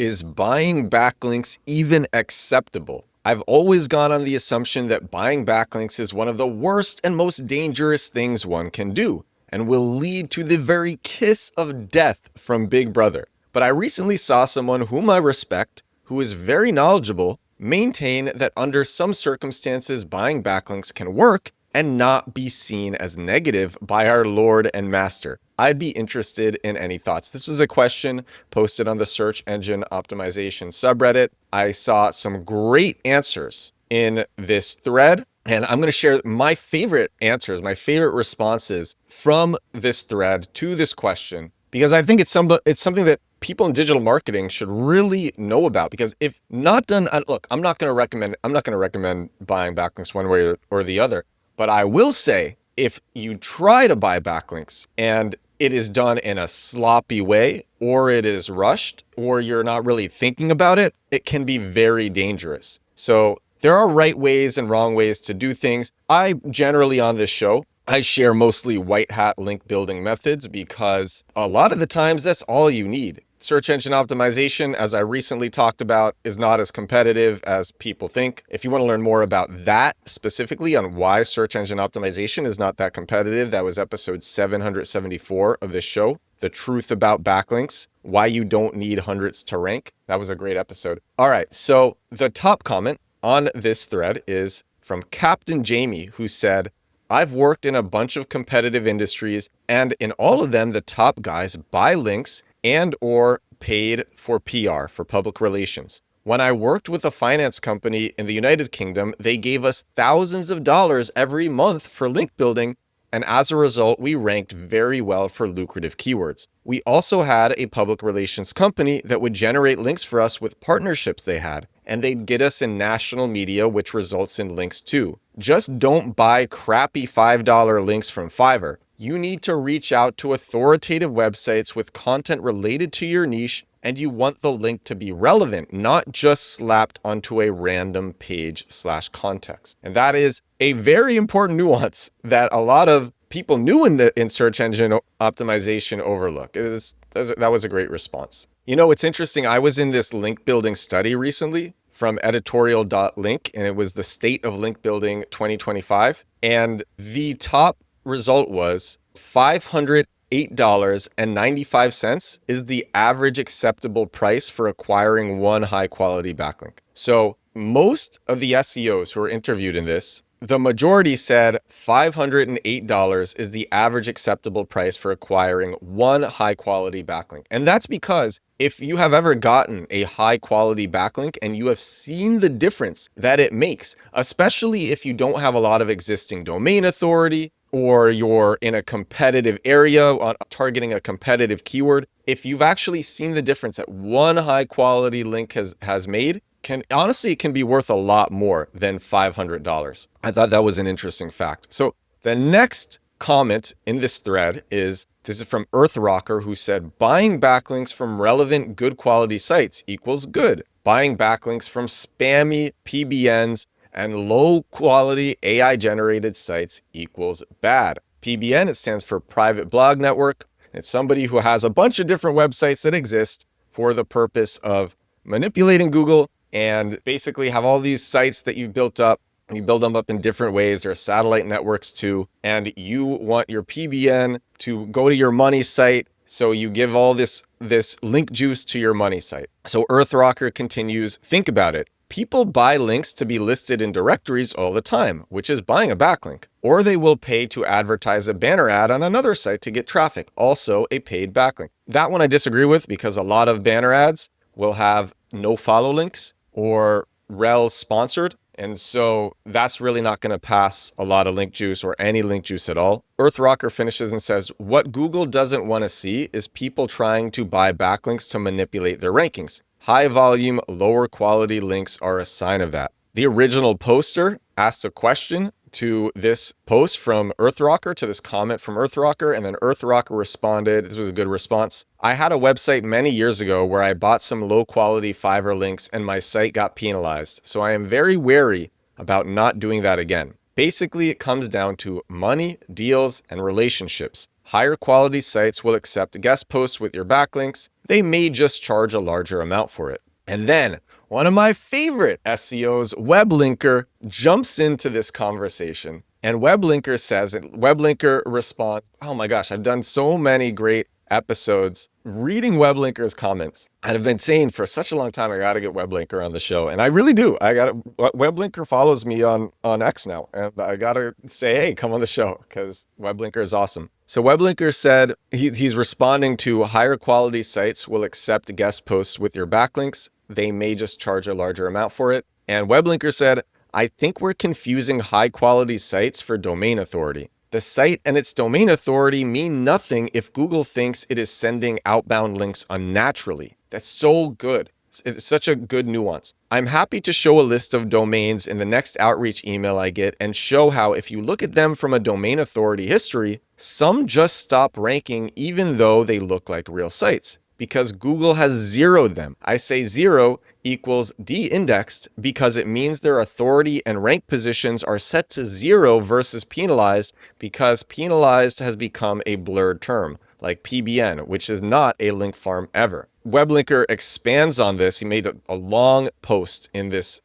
Is buying backlinks even acceptable? I've always gone on the assumption that buying backlinks is one of the worst and most dangerous things one can do, and will lead to the very kiss of death from Big Brother. But I recently saw someone whom I respect, who is very knowledgeable, maintain that under some circumstances buying backlinks can work and not be seen as negative by our Lord and Master. I'd be interested in any thoughts. This was a question posted on the search engine optimization subreddit. I saw some great answers in this thread, and I'm going to share my favorite answers, my favorite responses from this thread to this question, because I think it's something that people in digital marketing should really know about. Because if not done, look, I'm not going to recommend buying backlinks one way or the other. But I will say, if you try to buy backlinks and it is done in a sloppy way, or it is rushed, or you're not really thinking about it, it can be very dangerous. So there are right ways and wrong ways to do things. I generally on this show, I share mostly white hat link building methods because a lot of the times that's all you need. Search engine optimization, as I recently talked about, is not as competitive as people think. If you want to learn more about that specifically on why search engine optimization is not that competitive, that was episode 774 of this show. The truth about backlinks, why you don't need hundreds to rank. That was a great episode. All right, so the top comment on this thread is from Captain Jamie, who said, I've worked in a bunch of competitive industries, and in all of them, the top guys buy links and or paid for PR, for public relations. When I worked with a finance company in the United Kingdom, they gave us thousands of dollars every month for link building, and as a result, we ranked very well for lucrative keywords. We also had a public relations company that would generate links for us with partnerships they had, and they'd get us in national media, which results in links too. Just don't buy crappy $5 links from Fiverr. You need to reach out to authoritative websites with content related to your niche, and you want the link to be relevant, not just slapped onto a random page/context. And that is a very important nuance that a lot of people new in search engine optimization overlook. That was a great response. You know, it's interesting. I was in this link building study recently from editorial.link, and it was the State of Link Building 2025. And the top result was $508.95 is the average acceptable price for acquiring one high quality backlink. So most of the SEOs who were interviewed in this, the majority said $508 is the average acceptable price for acquiring one high quality backlink. And that's because if you have ever gotten a high quality backlink and you have seen the difference that it makes, especially if you don't have a lot of existing domain authority, or you're in a competitive area targeting a competitive keyword, if you've actually seen the difference that one high quality link has made, it can be worth a lot more than $500. I thought that was an interesting fact. So the next comment in this thread this is from EarthRocker, who said, buying backlinks from relevant, good quality sites equals good. Buying backlinks from spammy PBNs and low quality AI generated sites equals bad. PBN, it stands for Private Blog Network. It's somebody who has a bunch of different websites that exist for the purpose of manipulating Google and basically have all these sites that you've built up. And you build them up in different ways. There are satellite networks too. And you want your PBN to go to your money site. So you give all this link juice to your money site. So EarthRocker continues, think about it. People buy links to be listed in directories all the time, which is buying a backlink. Or they will pay to advertise a banner ad on another site to get traffic, also a paid backlink. That one I disagree with because a lot of banner ads will have no follow links or rel sponsored. And so that's really not going to pass a lot of link juice or any link juice at all. EarthRocker finishes and says, what Google doesn't want to see is people trying to buy backlinks to manipulate their rankings. High volume, lower quality links are a sign of that. The original poster asked a question to this post from EarthRocker, to this comment from EarthRocker, and then EarthRocker responded. This was a good response. I had a website many years ago where I bought some low quality Fiverr links and my site got penalized. So I am very wary about not doing that again. Basically, it comes down to money, deals, and relationships. Higher quality sites will accept guest posts with your backlinks. they may just charge a larger amount for it. And then one of my favorite SEOs, WebLinkr, jumps into this conversation. And WebLinkr responds, oh my gosh, I've done so many great episodes reading WebLinkr's comments. And I've been saying for such a long time, I got to get WebLinkr on the show. And I really do. WebLinkr follows me on X now. And I got to say, hey, come on the show because WebLinkr is awesome. So WebLinkr said he's responding to higher quality sites will accept guest posts with your backlinks. They may just charge a larger amount for it. And WebLinkr said, I think we're confusing high quality sites for domain authority. The site and its domain authority mean nothing if Google thinks it is sending outbound links unnaturally. That's so good. It's such a good nuance. I'm happy to show a list of domains in the next outreach email I get and show how if you look at them from a domain authority history, some just stop ranking even though they look like real sites because Google has zeroed them. I say zero equals de-indexed because it means their authority and rank positions are set to zero versus penalized because penalized has become a blurred term, like PBN, which is not a link farm ever. WebLinkr expands on this. He made a long post in this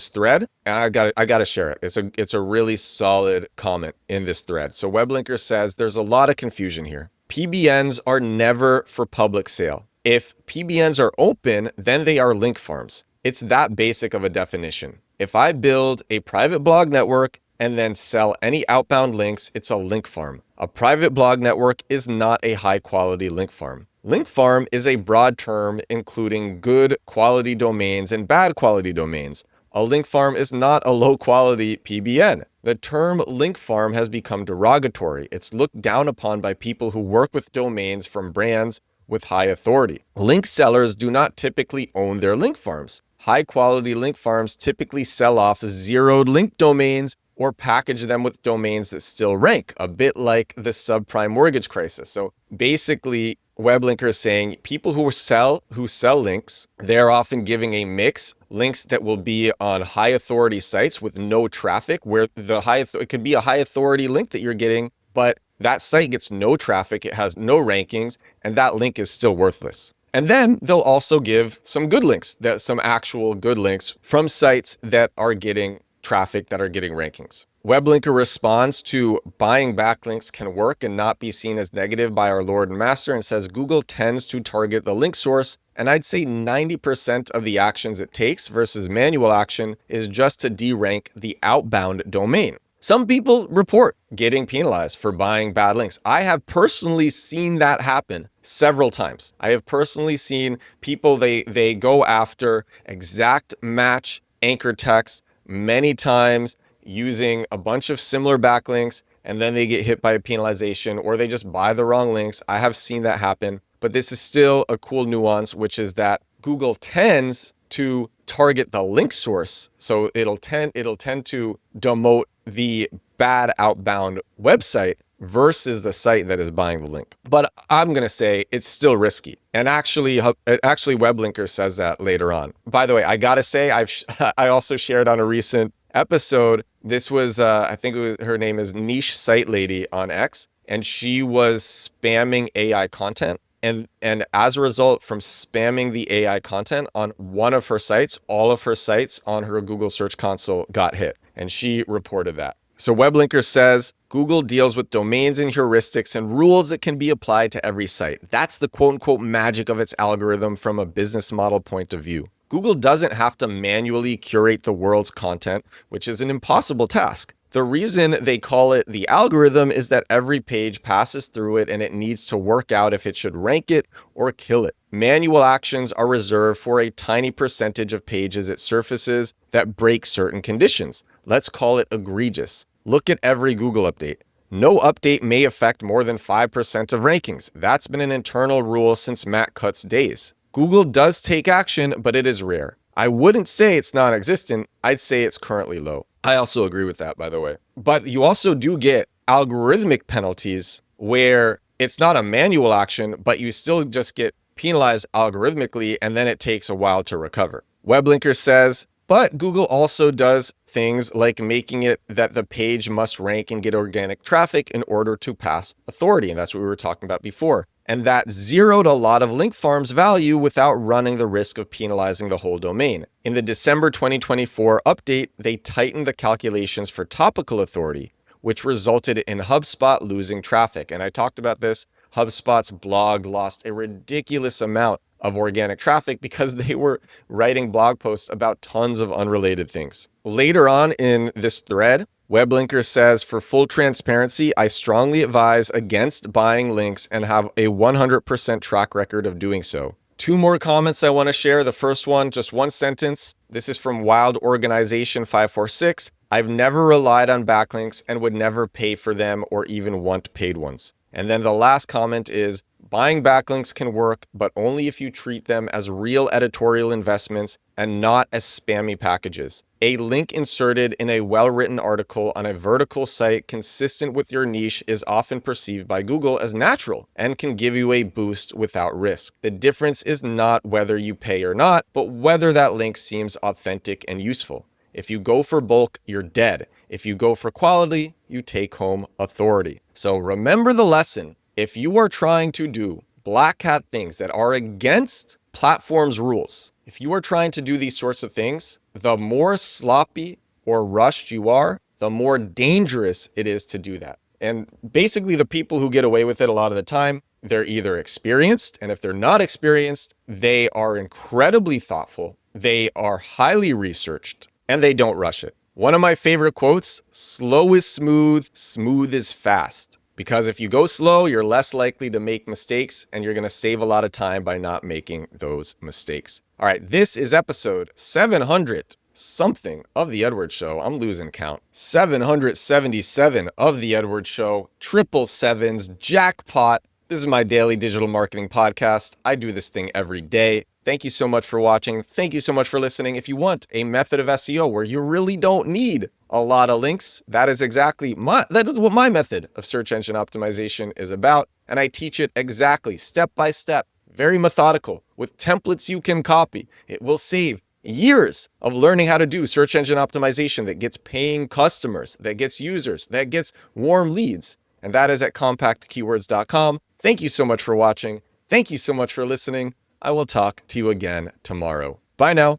thread, and I gotta share it. It's a really solid comment in this thread. So WebLinkr says there's a lot of confusion here. PBNs are never for public sale. If PBNs are open, then they are link farms. It's that basic of a definition. If I build a private blog network and then sell any outbound links, it's a link farm. A private blog network is not a high quality link farm. Link farm is a broad term including good quality domains and bad quality domains. A link farm is not a low quality PBN. The term link farm has become derogatory. It's looked down upon by people who work with domains from brands with high authority. Link sellers do not typically own their link farms. High quality link farms typically sell off zeroed link domains or package them with domains that still rank, a bit like the subprime mortgage crisis. So basically, WebLinkr is saying people who sell links, they're often giving a mix, links that will be on high authority sites with no traffic, where it could be a high authority link that you're getting, but that site gets no traffic, it has no rankings, and that link is still worthless. And then they'll also give some good links, some actual good links from sites that are getting traffic, that are getting rankings. WebLinkr responds to buying backlinks can work and not be seen as negative by our Lord and Master and says Google tends to target the link source, and I'd say 90% of the actions it takes versus manual action is just to derank the outbound domain. Some people report getting penalized for buying bad links. I have personally seen that happen several times. I have personally seen people, they go after exact match anchor text many times using a bunch of similar backlinks, and then they get hit by a penalization or they just buy the wrong links. I have seen that happen, but this is still a cool nuance, which is that Google tends to target the link source. So it'll tend to demote the bad outbound website versus the site that is buying the link. But I'm going to say it's still risky. And actually WebLinkr says that later on. By the way, I got to say, I also shared on a recent episode, this was, I think her name is Niche Site Lady on X, and she was spamming AI content. And as a result, from spamming the AI content on one of her sites, all of her sites on her Google Search Console got hit. And she reported that. So WebLinkr says, Google deals with domains and heuristics and rules that can be applied to every site. That's the quote unquote magic of its algorithm from a business model point of view. Google doesn't have to manually curate the world's content, which is an impossible task. The reason they call it the algorithm is that every page passes through it and it needs to work out if it should rank it or kill it. Manual actions are reserved for a tiny percentage of pages it surfaces that break certain conditions. Let's call it egregious. Look at every Google update. No update may affect more than 5% of rankings. That's been an internal rule since Matt Cutts' days. Google does take action, but it is rare. I wouldn't say it's non-existent. I'd say it's currently low. I also agree with that, by the way. But you also do get algorithmic penalties where it's not a manual action, but you still just get penalized algorithmically, and then it takes a while to recover. WebLinkr says, but Google also does things like making it that the page must rank and get organic traffic in order to pass authority. And that's what we were talking about before. And that zeroed a lot of link farms' value without running the risk of penalizing the whole domain. In the December 2024 update, they tightened the calculations for topical authority, which resulted in HubSpot losing traffic. And I talked about this. HubSpot's blog lost a ridiculous amount of organic traffic because they were writing blog posts about tons of unrelated things. Later on in this thread, WebLinkr says, for full transparency, I strongly advise against buying links and have a 100% track record of doing so. 2 more comments I want to share. The first one, just one sentence. This is from Wild Organization 546. I've never relied on backlinks and would never pay for them or even want paid ones. And then the last comment is, buying backlinks can work, but only if you treat them as real editorial investments and not as spammy packages. A link inserted in a well-written article on a vertical site consistent with your niche is often perceived by Google as natural and can give you a boost without risk. The difference is not whether you pay or not, but whether that link seems authentic and useful. If you go for bulk, you're dead. If you go for quality, you take home authority. So remember the lesson. If you are trying to do black hat things that are against platform's rules, if you are trying to do these sorts of things, the more sloppy or rushed you are, the more dangerous it is to do that. And basically the people who get away with it a lot of the time, they're either experienced, and if they're not experienced, they are incredibly thoughtful, they are highly researched, and they don't rush it. One of my favorite quotes, slow is smooth, smooth is fast. Because if you go slow, you're less likely to make mistakes, and you're going to save a lot of time by not making those mistakes. All right, this is episode 700 something of The Edward Show. I'm losing count. 777 of The Edward Show, triple sevens, jackpot. This is my daily digital marketing podcast. I do this thing every day. Thank you so much for watching. Thank you so much for listening. If you want a method of SEO where you really don't need a lot of links, that is what my method of search engine optimization is about. And I teach it exactly step by step, very methodical, with templates you can copy. It will save years of learning how to do search engine optimization that gets paying customers, that gets users, that gets warm leads. And that is at compactkeywords.com. Thank you so much for watching. Thank you so much for listening. I will talk to you again tomorrow. Bye now.